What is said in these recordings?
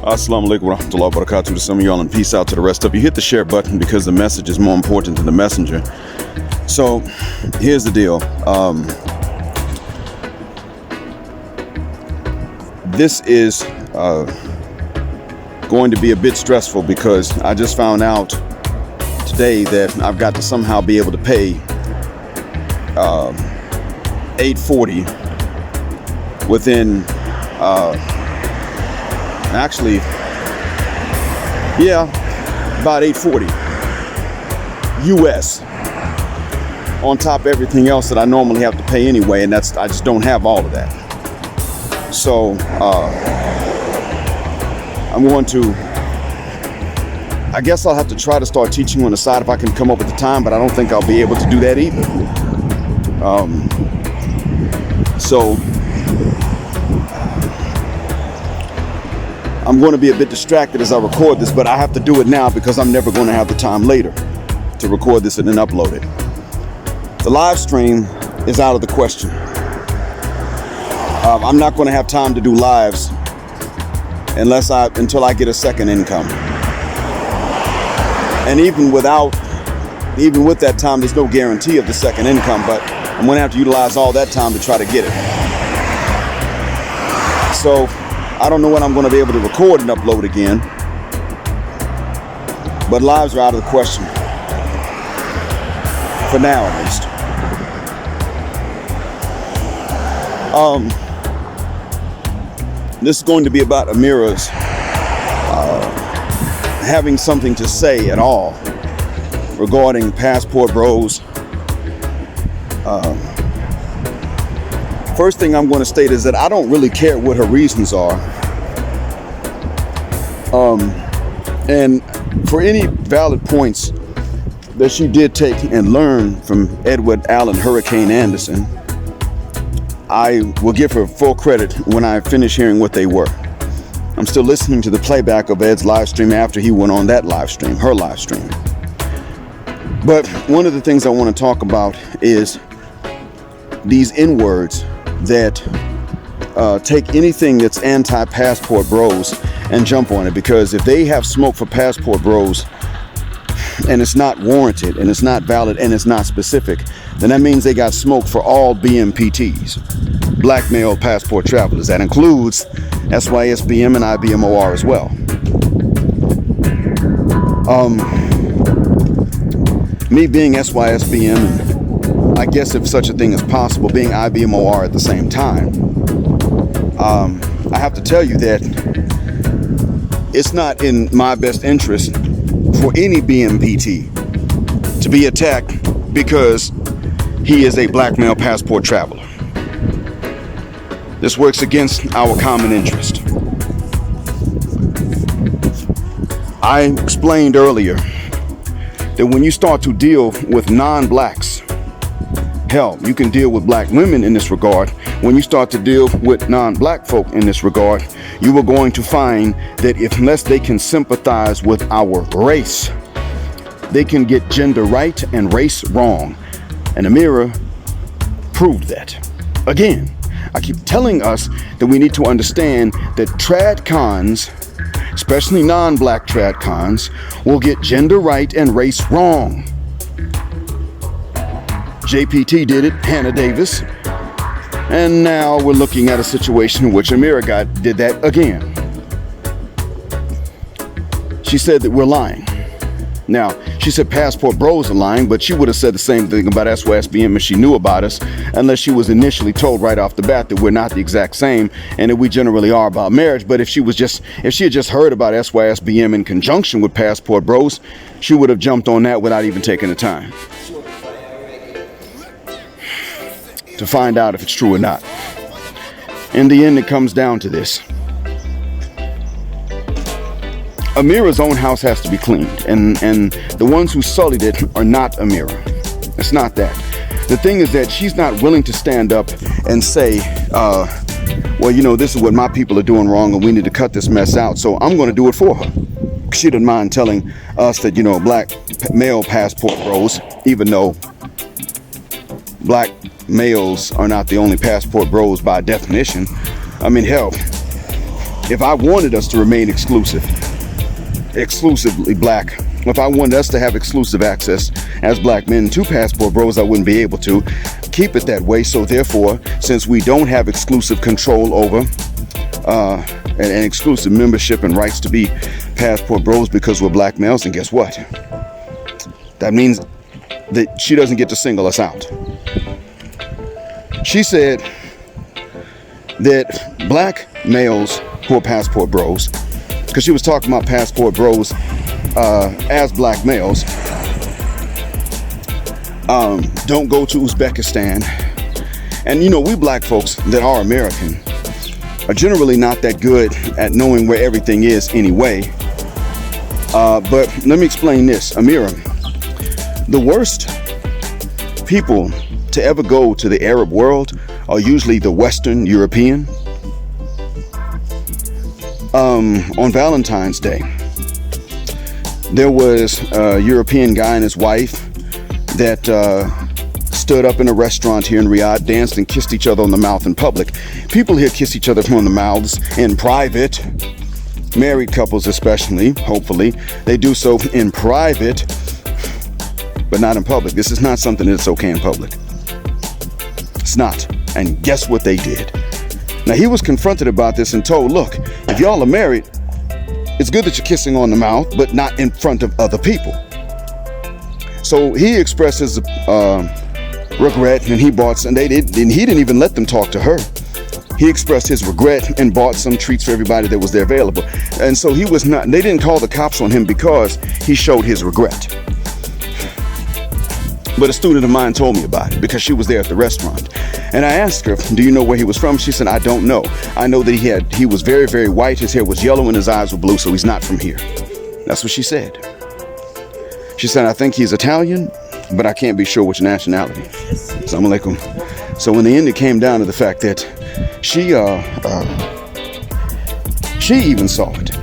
Assalamu alaikum wa rahmatullahi wa barakatuh to some of y'all, and peace out to the rest of you. Hit the share button because the message is more important than the messenger. So here's the deal. This is going to be a bit stressful because I just found out today that I've got to somehow be able to pay $840 within actually, yeah, about $840 US on top of everything else that I normally have to pay anyway, and I just don't have all of that. So I'm going to, I guess I'll have to try to start teaching on the side if I can come up with the time, but I don't think I'll be able to do that either. So I'm going to be a bit distracted as I record this, but I have to do it now because I'm never going to have the time later to record this and then upload it. The live stream is out of the question. I'm not going to have time to do lives until I get a second income. And even with that time, there's no guarantee of the second income, but I'm going to have to utilize all that time to try to get it. So I don't know when I'm going to be able to record and upload again, but lives are out of the question. For now, at least. This is going to be about Amira's having something to say at all regarding passport bros. First thing I'm going to state is that I don't really care what her reasons are. And for any valid points that she did take and learn from Edward Allen Hurricane Anderson, I will give her full credit when I finish hearing what they were. I'm still listening to the playback of Ed's live stream after he went on that live stream, her live stream. But one of the things I want to talk about is these N-words that take anything that's anti-passport bros and jump on it, because if they have smoke for passport bros and it's not warranted and it's not valid and it's not specific, then that means they got smoke for all BMPTs, black male passport travelers. That includes SYSBM and IBMOR as well. Me being SYSBM, and I guess if such a thing is possible, being IBMOR at the same time, I have to tell you that it's not in my best interest for any BMPT to be attacked because he is a black male passport traveler. This works against our common interest. I explained earlier that when you start to deal with non-blacks, hell, you can deal with black women in this regard. When you start to deal with non-black folk in this regard, you are going to find that unless they can sympathize with our race, they can get gender right and race wrong. And Amira proved that. Again, I keep telling us that we need to understand that trad cons, especially non-black trad cons, will get gender right and race wrong. JPT did it, Hannah Davis, and now we're looking at a situation in which Amira did that again. She said that we're lying. Now, she said passport bros are lying, but she would have said the same thing about SYSBM if she knew about us, unless she was initially told right off the bat that we're not the exact same and that we generally are about marriage. But if she had just heard about SYSBM in conjunction with passport bros, she would have jumped on that without even taking the time to find out if it's true or not. In the end, it comes down to this. Amira's own house has to be cleaned, and the ones who sullied it are not Amira. It's not that. The thing is that she's not willing to stand up and say, well, you know, this is what my people are doing wrong and we need to cut this mess out, so I'm going to do it for her. She didn't mind telling us that, you know, black male passport bros, even though black males are not the only passport bros by definition. I mean, hell, If I wanted us to remain exclusively black, if I wanted us to have exclusive access as black men to Passport Bros, I wouldn't be able to keep it that way. So therefore, since we don't have exclusive control over and exclusive membership and rights to be Passport Bros because we're black males, and guess what? That means that she doesn't get to single us out. She said that black males who are Passport Bros, because she was talking about Passport Bros as black males, don't go to Uzbekistan. And you know, we black folks that are American are generally not that good at knowing where everything is anyway. But let me explain this. Amira, the worst people to ever go to the Arab world are usually the Western European. On Valentine's Day, there was a European guy and his wife that stood up in a restaurant here in Riyadh, danced and kissed each other on the mouth in public. People here kiss each other on the mouths in private. Married couples especially, hopefully, they do so in private, but not in public. This is not something that's okay in public. It's not. And guess what they did? Now, he was confronted about this and told, look, if y'all are married, it's good that you're kissing on the mouth, but not in front of other people. So he expressed his regret, and he bought some, and he didn't even let them talk to her. He expressed his regret and bought some treats for everybody that was there available. And so he was not, they didn't call the cops on him because he showed his regret. But a student of mine told me about it because she was there at the restaurant. And I asked her, do you know where he was from? She said, I don't know. I know that he was very, very white. His hair was yellow and his eyes were blue, so he's not from here. That's what she said. She said, I think he's Italian, but I can't be sure which nationality. Assalamu alaikum. So in the end, it came down to the fact that she even saw it.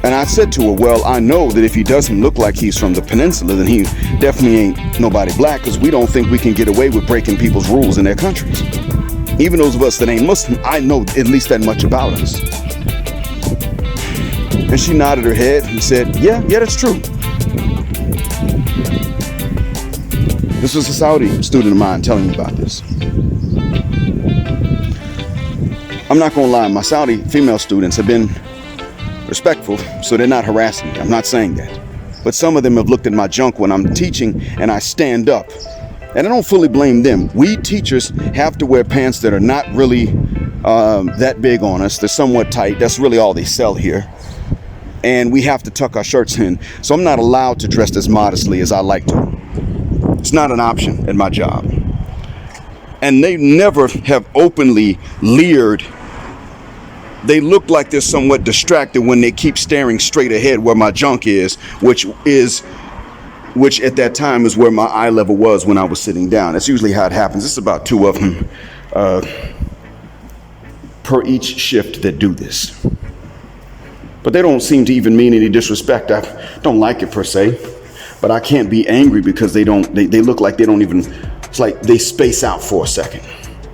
And I said to her, well, I know that if he doesn't look like he's from the peninsula, then he definitely ain't nobody black, because we don't think we can get away with breaking people's rules in their countries. Even those of us that ain't Muslim, I know at least that much about us. And she nodded her head and said, yeah, that's true. This was a Saudi student of mine telling me about this. I'm not gonna lie, my Saudi female students have been respectful, so they're not harassing me. I'm not saying that. But some of them have looked at my junk when I'm teaching and I stand up. And I don't fully blame them. We teachers have to wear pants that are not really that big on us. They're somewhat tight. That's really all they sell here. And we have to tuck our shirts in. So I'm not allowed to dress as modestly as I like to. It's not an option at my job. And they never have openly leered. They look like they're somewhat distracted when they keep staring straight ahead where my junk is, which at that time is where my eye level was when I was sitting down. That's usually how it happens. It's about 2 of them per each shift that do this. But they don't seem to even mean any disrespect. I don't like it per se, but I can't be angry because they look like they don't even, it's like they space out for a second.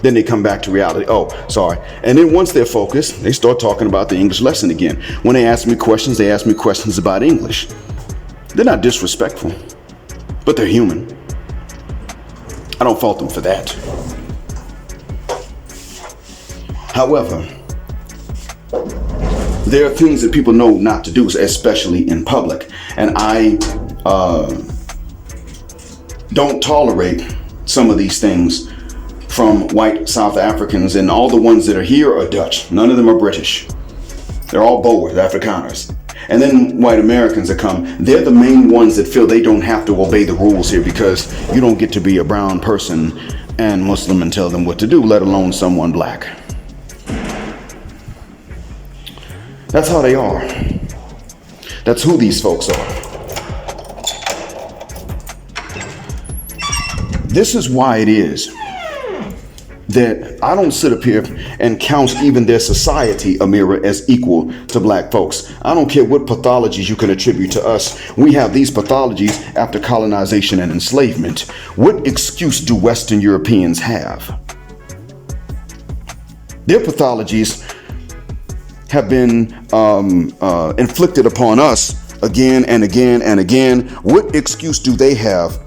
Then they come back to reality. Oh, sorry. And then once they're focused, they start talking about the English lesson again. When they ask me questions, they ask me questions about English. They're not disrespectful, but they're human. I don't fault them for that. However, there are things that people know not to do, especially in public. And I don't tolerate some of these things from white South Africans, and all the ones that are here are Dutch. None of them are British. They're all Boers, Afrikaners. And then white Americans that come, they're the main ones that feel they don't have to obey the rules here because you don't get to be a brown person and Muslim and tell them what to do, let alone someone black. That's how they are. That's who these folks are. This is why it is that I don't sit up here and count even their society, Amira, as equal to black folks. I don't care what pathologies you can attribute to us. We have these pathologies after colonization and enslavement. What excuse do Western Europeans have? Their pathologies have been inflicted upon us again and again and again. What excuse do they have?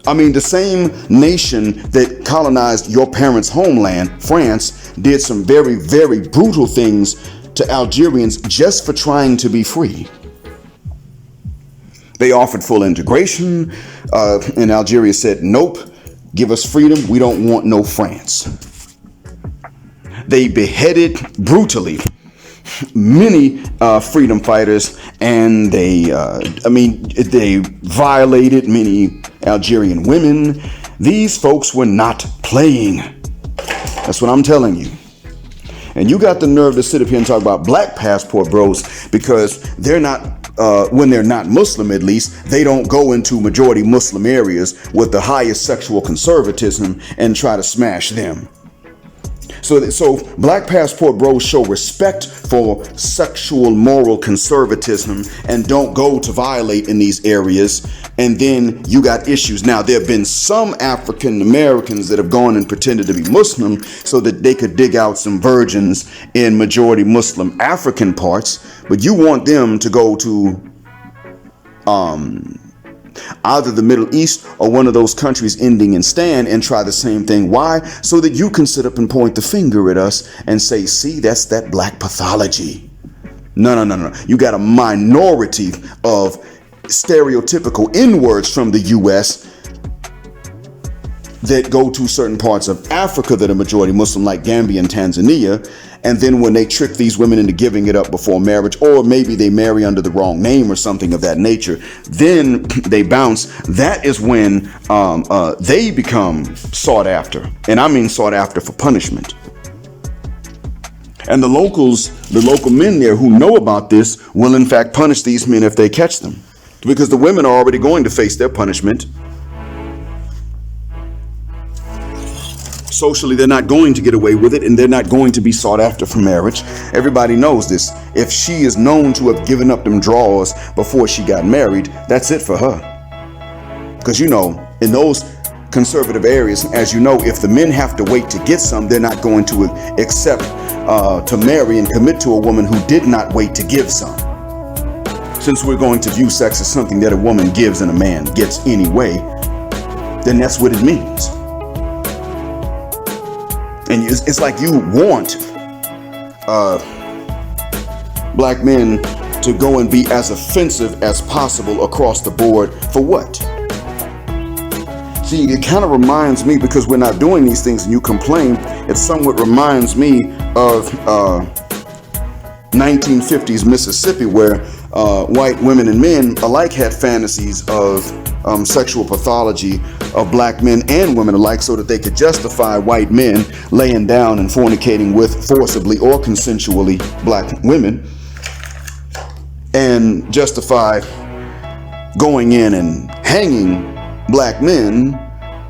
I mean, the same nation that colonized your parents' homeland, France, did some very, very brutal things to Algerians just for trying to be free. They offered full integration, and Algeria said, nope, give us freedom. We don't want no France. They beheaded brutally many freedom fighters, and they violated many Algerian women. These folks were not playing. That's what I'm telling you. And you got the nerve to sit up here and talk about black passport bros, because they're not, when they're not Muslim at least, they don't go into majority Muslim areas with the highest sexual conservatism and try to smash them. So black passport bros show respect for sexual moral conservatism and don't go to violate in these areas. And then you got issues. Now, there have been some African Americans that have gone and pretended to be Muslim so that they could dig out some virgins in majority Muslim African parts. But you want them to go to either the Middle East or one of those countries ending in stan and try the same thing. Why? So that you can sit up and point the finger at us and say, see, that's that black pathology. No. You got a minority of stereotypical N-words from the U.S. that go to certain parts of Africa that are majority Muslim, like Gambia and Tanzania. And then when they trick these women into giving it up before marriage, or maybe they marry under the wrong name or something of that nature, then they bounce. That is when they become sought after. And I mean sought after for punishment. And the local men there who know about this will in fact punish these men if they catch them, because the women are already going to face their punishment. Socially, they're not going to get away with it, and they're not going to be sought after for marriage. Everybody knows this. If she is known to have given up them drawers before she got married, that's it for her. Because, you know, in those conservative areas, as you know, if the men have to wait to get some, they're not going to accept to marry and commit to a woman who did not wait to give some. Since we're going to view sex as something that a woman gives and a man gets anyway, then that's what it means. And it's like you want black men to go and be as offensive as possible across the board. For what? See, it kind of reminds me, because we're not doing these things and you complain, it somewhat reminds me of 1950s Mississippi, where white women and men alike had fantasies of sexual pathology of black men and women alike, so that they could justify white men laying down and fornicating with forcibly or consensually black women, and justify going in and hanging black men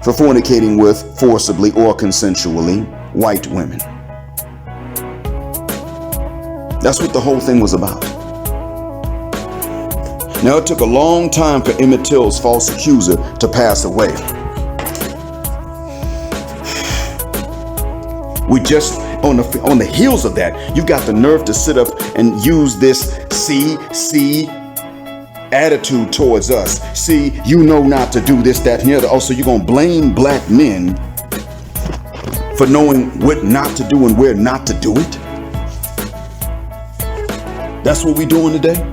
for fornicating with forcibly or consensually white women. That's what the whole thing was about. Now, it took a long time for Emmett Till's false accuser to pass away. We just, on the heels of that, you've got the nerve to sit up and use this see attitude towards us. See, you know not to do this, that, and the other. Also, you're going to blame black men for knowing what not to do and where not to do it. That's what we're doing today.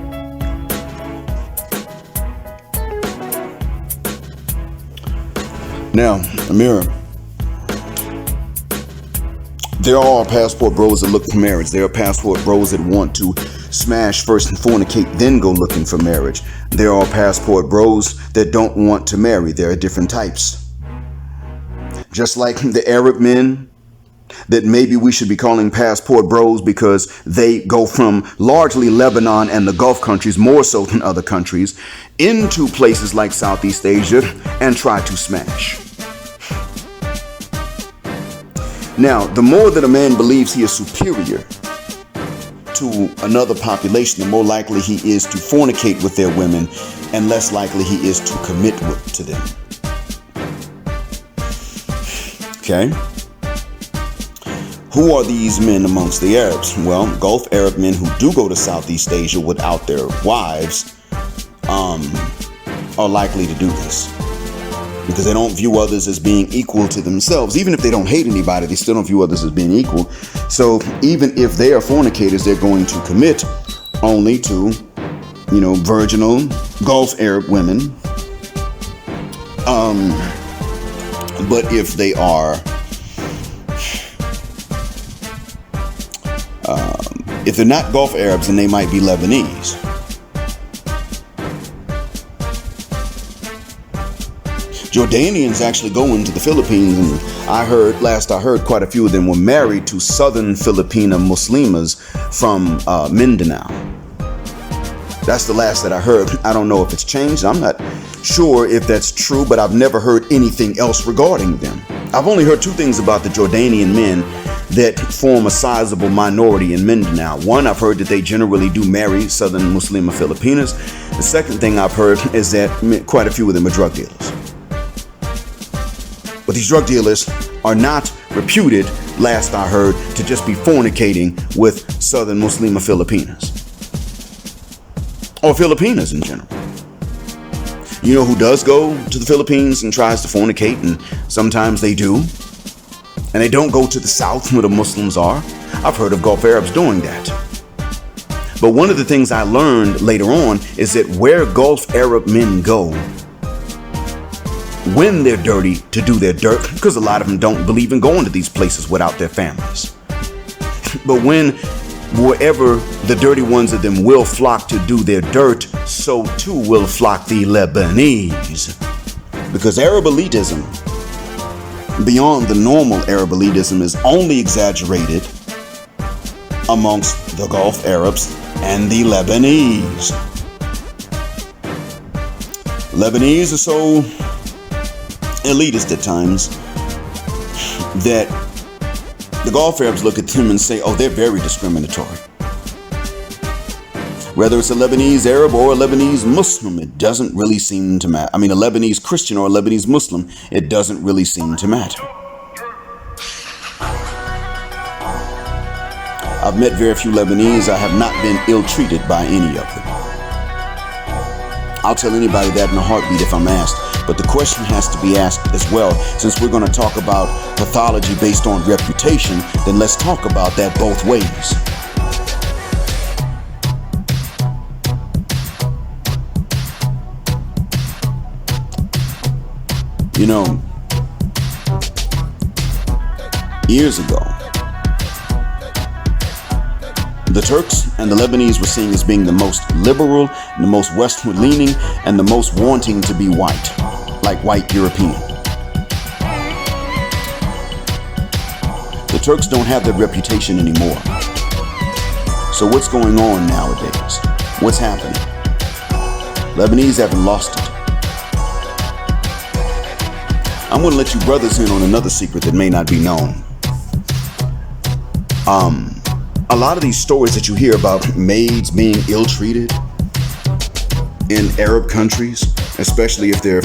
Now, Amira, there are passport bros that look for marriage. There are passport bros that want to smash first and fornicate, then go looking for marriage. There are passport bros that don't want to marry. There are different types. Just like the Arab men that maybe we should be calling passport bros, because they go from largely Lebanon and the Gulf countries, more so than other countries, into places like Southeast Asia and try to smash. Now, the more that a man believes he is superior to another population, the more likely he is to fornicate with their women, and less likely he is to commit to them. Okay? Who are these men amongst the Arabs? Well, Gulf Arab men who do go to Southeast Asia without their wives are likely to do this because they don't view others as being equal to themselves. Even if they don't hate anybody, they still don't view others as being equal. So even if they are fornicators, they're going to commit only to, virginal Gulf Arab women. But if they are if they're not Gulf Arabs, then they might be Lebanese. Jordanians actually go into the Philippines, and I heard quite a few of them were married to southern Filipina Muslimas from Mindanao. That's the last that I heard. I don't know if it's changed. I'm not sure if that's true, but I've never heard anything else regarding them. I've only heard two things about the Jordanian men that form a sizable minority in Mindanao. One, I've heard that they generally do marry southern Muslima Filipinas. The second thing I've heard is that quite a few of them are drug dealers. But these drug dealers are not reputed, last I heard, to just be fornicating with southern Muslima Filipinas. Or Filipinas in general. You know who does go to the Philippines and tries to fornicate, and sometimes they do, and they don't go to the south where the Muslims are? I've heard of Gulf Arabs doing that. But one of the things I learned later on is that where Gulf Arab men go, when they're dirty to do their dirt, because a lot of them don't believe in going to these places without their families. But wherever the dirty ones of them will flock to do their dirt, so too will flock the Lebanese. Because Arab elitism, beyond the normal Arab elitism, is only exaggerated amongst the Gulf Arabs and the Lebanese. Lebanese are so elitist at times that the Gulf Arabs look at them and say, oh, they're very discriminatory. Whether it's a Lebanese Arab or a Lebanese Muslim, it doesn't really seem to matter. I mean, a Lebanese Christian or a Lebanese Muslim, it doesn't really seem to matter. I've met very few Lebanese. I have not been ill-treated by any of them. I'll tell anybody that in a heartbeat if I'm asked. But the question has to be asked as well. Since we're going to talk about pathology based on reputation, then let's talk about that both ways. You know, years ago, the Turks and the Lebanese were seen as being the most liberal, the most westward leaning, and the most wanting to be white, like white European. The Turks don't have that reputation anymore. So what's going on nowadays? What's happening? Lebanese haven't lost it. I'm going to let you brothers in on another secret that may not be known. A lot of these stories that you hear about maids being ill-treated in Arab countries, especially if they're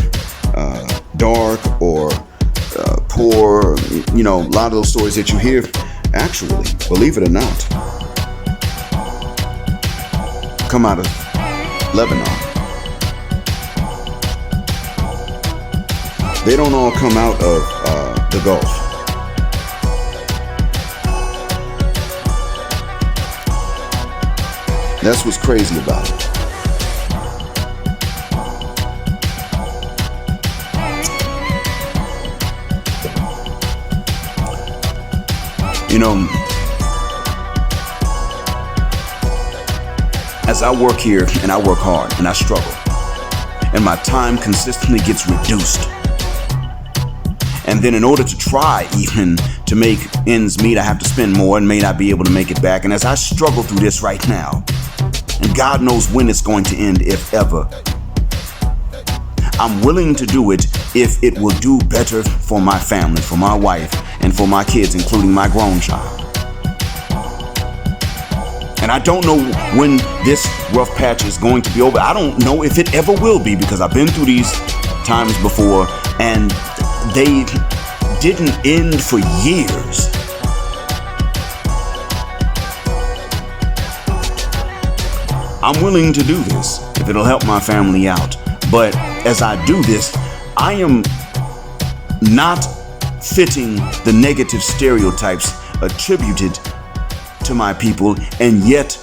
dark or poor, a lot of those stories that you hear, actually, believe it or not, come out of Lebanon. They don't all come out of the Gulf. That's what's crazy about it. As I work here and I work hard and I struggle and my time consistently gets reduced, and then in order to try even to make ends meet, I have to spend more and may not be able to make it back. And as I struggle through this right now, and God knows when it's going to end, if ever, I'm willing to do it if it will do better for my family, for my wife, and for my kids, including my grown child. And I don't know when this rough patch is going to be over. I don't know if it ever will be, because I've been through these times before and they didn't end for years. I'm willing to do this if it'll help my family out. But as I do this, I am not fitting the negative stereotypes attributed to my people, and yet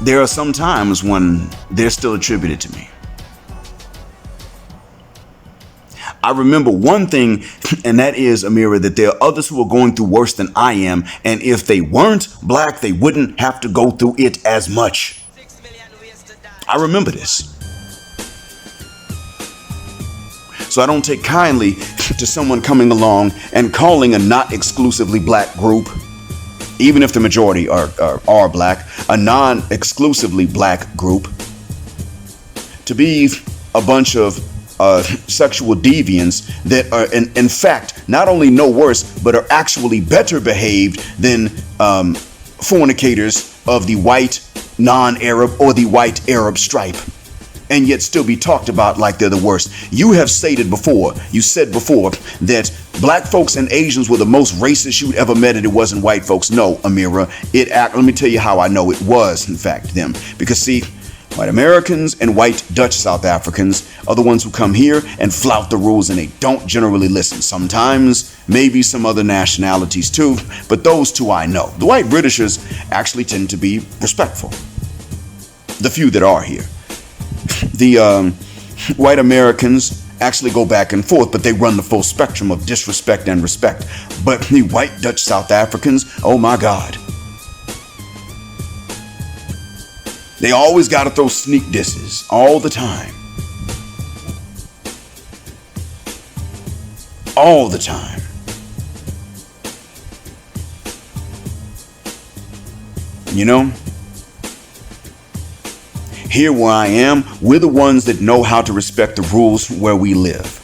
there are some times when they're still attributed to me. I remember one thing, and that is, Amira, that there are others who are going through worse than I am, and if they weren't black, they wouldn't have to go through it as much. I remember this. So I don't take kindly to someone coming along and calling a not exclusively black group, even if the majority are black, a non-exclusively black group, to be a bunch of sexual deviants that are in fact not only no worse, but are actually better behaved than fornicators of the white non-Arab or the white Arab stripe, and yet still be talked about like they're the worst. You said before that black folks and Asians were the most racist you'd ever met, and it wasn't white folks. No, Amira, let me tell you how I know it was in fact them. Because see, white Americans and white Dutch South Africans are the ones who come here and flout the rules, and they don't generally listen. Sometimes, maybe some other nationalities too, but those two I know. The white Britishers actually tend to be respectful. The few that are here. The white Americans actually go back and forth, but they run the full spectrum of disrespect and respect. But the white Dutch South Africans, oh my God. They always got to throw sneak disses all the time. All the time. You know? Here where I am, we're the ones that know how to respect the rules where we live.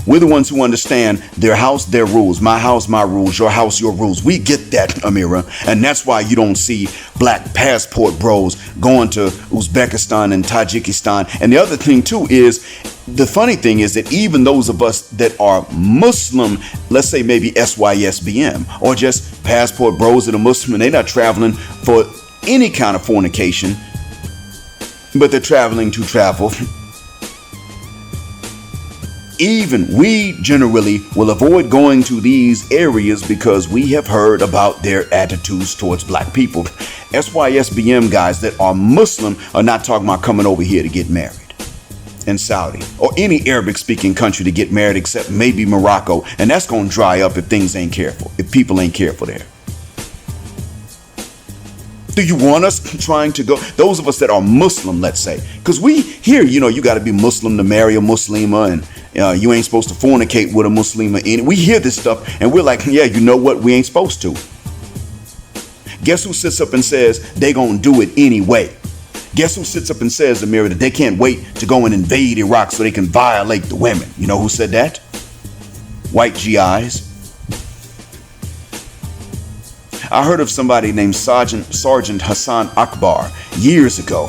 We're the ones who understand their house, their rules, my house, my rules, your house, your rules. We get that, Amira. And that's why you don't see black passport bros going to Uzbekistan and Tajikistan. And the other thing too is, the funny thing is that even those of us that are Muslim, let's say maybe SYSBM, or just passport bros that are Muslim, and they're not traveling for any kind of fornication, but they're traveling to travel. Even we generally will avoid going to these areas because we have heard about their attitudes towards black people. SYSBM guys that are Muslim are not talking about coming over here to get married in Saudi or any Arabic speaking country to get married except maybe Morocco. And that's going to dry up if things ain't careful, if people ain't careful there. Do you want us trying to go? Those of us that are Muslim, let's say, because we here, you got to be Muslim to marry a Muslima, and you ain't supposed to fornicate with a Muslima. We hear this stuff and we're like, yeah, you know what? We ain't supposed to. Guess who sits up and says they gonna do it anyway? Guess who sits up and says, Amira, that they can't wait to go and invade Iraq so they can violate the women? You know who said that? White GIs. I heard of somebody named Sergeant Hassan Akbar years ago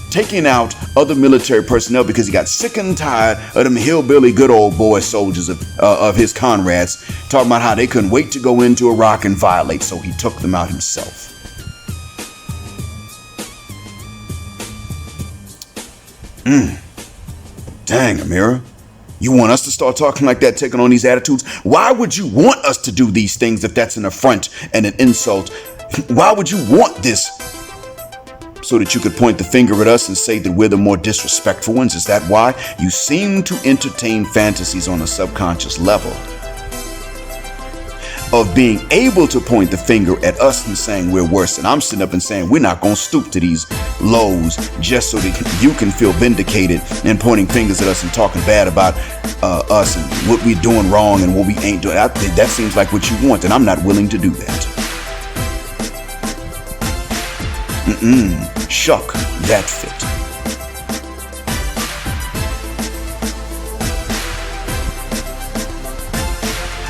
taking out other military personnel because he got sick and tired of them hillbilly good old boy soldiers of his comrades talking about how they couldn't wait to go into Iraq and violate, so he took them out himself. Dang, Amira. You want us to start talking like that, taking on these attitudes? Why would you want us to do these things if that's an affront and an insult? Why would you want this? So that you could point the finger at us and say that we're the more disrespectful ones? Is that why? You seem to entertain fantasies on a subconscious level of being able to point the finger at us and saying we're worse. And I'm sitting up and saying we're not going to stoop to these lows just so that you can feel vindicated and pointing fingers at us and talking bad about us and what we're doing wrong and what we ain't doing. That seems like what you want, and I'm not willing to do that. Shuck that fit.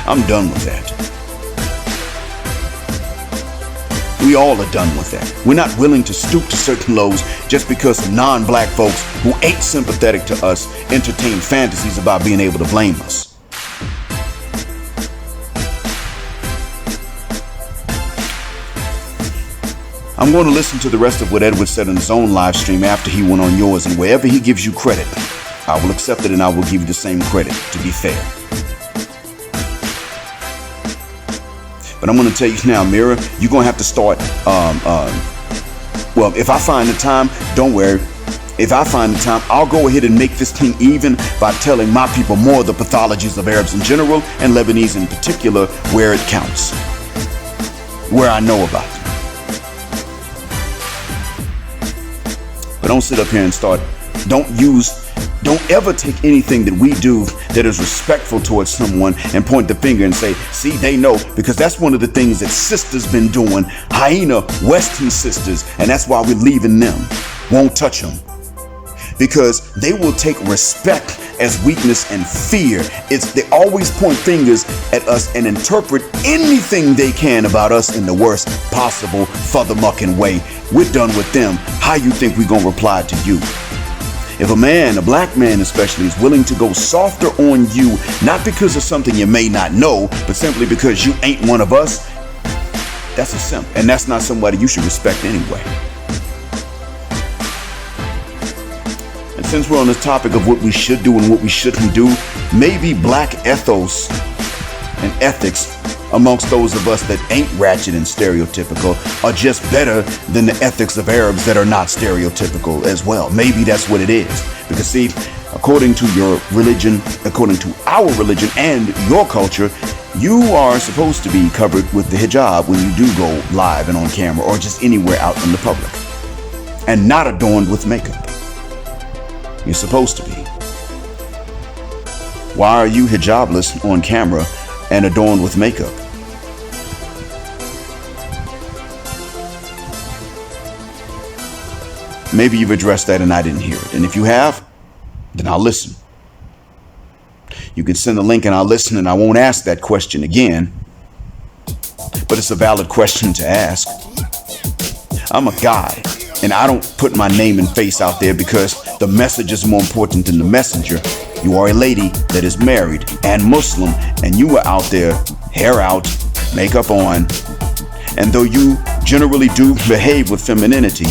I'm done with that. We all are done with that. We're not willing to stoop to certain lows just because non-black folks who ain't sympathetic to us entertain fantasies about being able to blame us. I'm going to listen to the rest of what Edward said on his own live stream after he went on yours, and wherever he gives you credit, I will accept it and I will give you the same credit, to be fair. But I'm going to tell you now, Amira, you're going to have to start, well, if I find the time, don't worry. If I find the time, I'll go ahead and make this thing even by telling my people more of the pathologies of Arabs in general and Lebanese in particular, where it counts, where I know about them. But don't sit up here and start, don't ever take anything that we do that is respectful towards someone and point the finger and say, see, they know, because that's one of the things that sisters been doing, hyena Western sisters, and that's why we're leaving them. Won't touch them. Because they will take respect as weakness and fear. They always point fingers at us and interpret anything they can about us in the worst possible furthermucking way. We're done with them. How you think we gonna reply to you? If a man, a black man especially, is willing to go softer on you, not because of something you may not know, but simply because you ain't one of us, that's a simp. And that's not somebody you should respect anyway. And since we're on this topic of what we should do and what we shouldn't do, maybe black ethos and ethics amongst those of us that ain't ratchet and stereotypical are just better than the ethics of Arabs that are not stereotypical as well. Maybe that's what it is. Because see, according to your religion, according to our religion and your culture, you are supposed to be covered with the hijab when you do go live and on camera or just anywhere out in the public, and not adorned with makeup. You're supposed to be. Why are you hijabless on camera and adorned with makeup? Maybe you've addressed that and I didn't hear it. And if you have, then I'll listen. You can send the link and I'll listen, and I won't ask that question again. But it's a valid question to ask. I'm a guy, and I don't put my name and face out there because the message is more important than the messenger. You are a lady that is married and Muslim, and you are out there, hair out, makeup on. And though you generally do behave with femininity,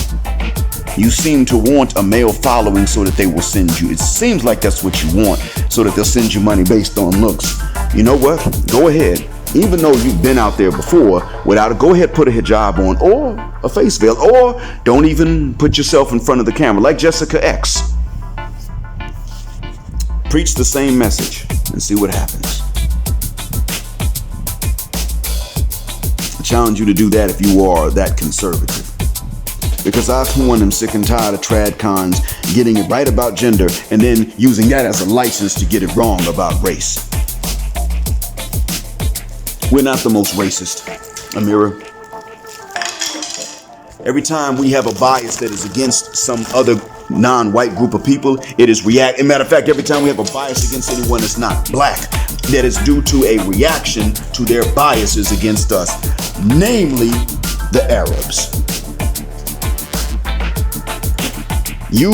you seem to want a male following so that they will send you. It seems like that's what you want, so that they'll send you money based on looks. You know what? Go ahead. Even though you've been out there before, go ahead, put a hijab on or a face veil, or don't even put yourself in front of the camera like Jessica X. Preach the same message and see what happens. I challenge you to do that if you are that conservative. Because I, for one, am sick and tired of trad cons getting it right about gender and then using that as a license to get it wrong about race. We're not the most racist, Amira. Every time we have a bias that is against some other non-white group of people, it is react. As a matter of fact, every time we have a bias against anyone that's not black, that is due to a reaction to their biases against us, namely the Arabs. You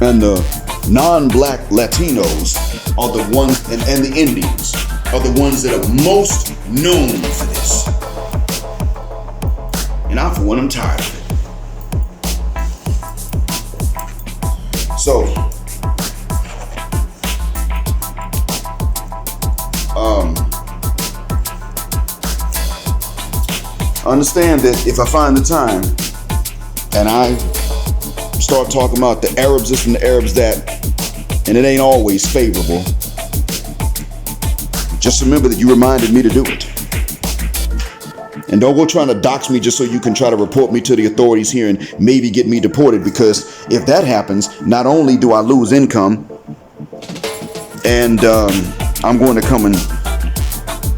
and the non-black Latinos are the ones, and the Indians are the ones that are most known for this. And I, for one, am tired of it. So, understand that if I find the time and I start talking about the Arabs this and the Arabs that, and it ain't always favorable, just remember that you reminded me to do it. And don't go trying to dox me just so you can try to report me to the authorities here and maybe get me deported, because if that happens, not only do I lose income, and I'm going to come and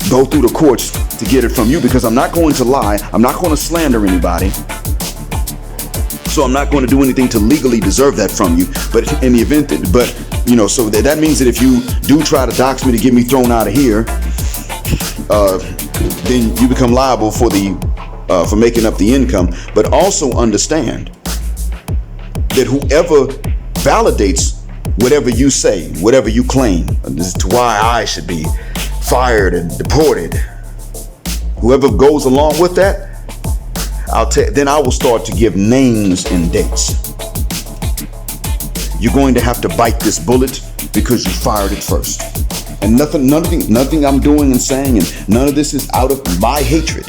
go through the courts to get it from you, because I'm not going to lie, I'm not going to slander anybody, so I'm not going to do anything to legally deserve that from you. But in the event that, so that means that if you do try to dox me to get me thrown out of here, then you become liable for making up the income. But also understand that whoever validates whatever you say, whatever you claim, as to why I should be fired and deported, whoever goes along with that, Then I will start to give names and dates. You're going to have to bite this bullet because you fired it first. And nothing I'm doing and saying, and none of this is out of my hatred.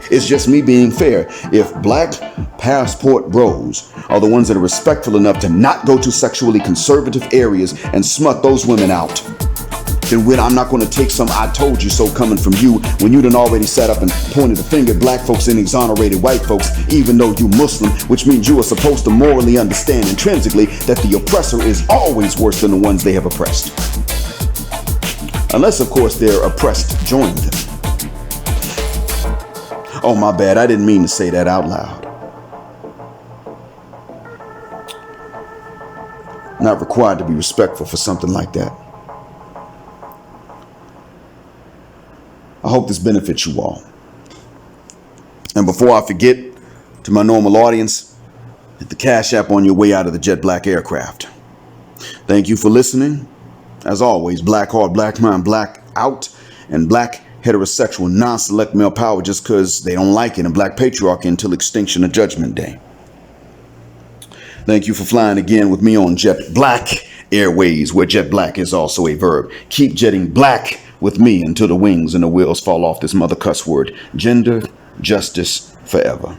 It's just me being fair. If black passport bros are the ones that are respectful enough to not go to sexually conservative areas and smut those women out, then I'm not going to take some "I told you so" coming from you when you done already sat up and pointed the finger at black folks and exonerated white folks, even though you Muslim, which means you are supposed to morally understand intrinsically that the oppressor is always worse than the ones they have oppressed. Unless, of course, their oppressed join them. Oh, my bad. I didn't mean to say that out loud. Not required to be respectful for something like that. I hope this benefits you all. And before I forget, to my normal audience, hit the Cash App on your way out of the jet black aircraft. Thank you for listening. As always, black heart, black mind, black out, and black heterosexual non-select male power just because they don't like it, and black patriarchy until extinction of Judgment Day. Thank you for flying again with me on Jet Black Airways, where jet black is also a verb. Keep jetting black with me until the wings and the wheels fall off this mother cuss word. Gender justice forever.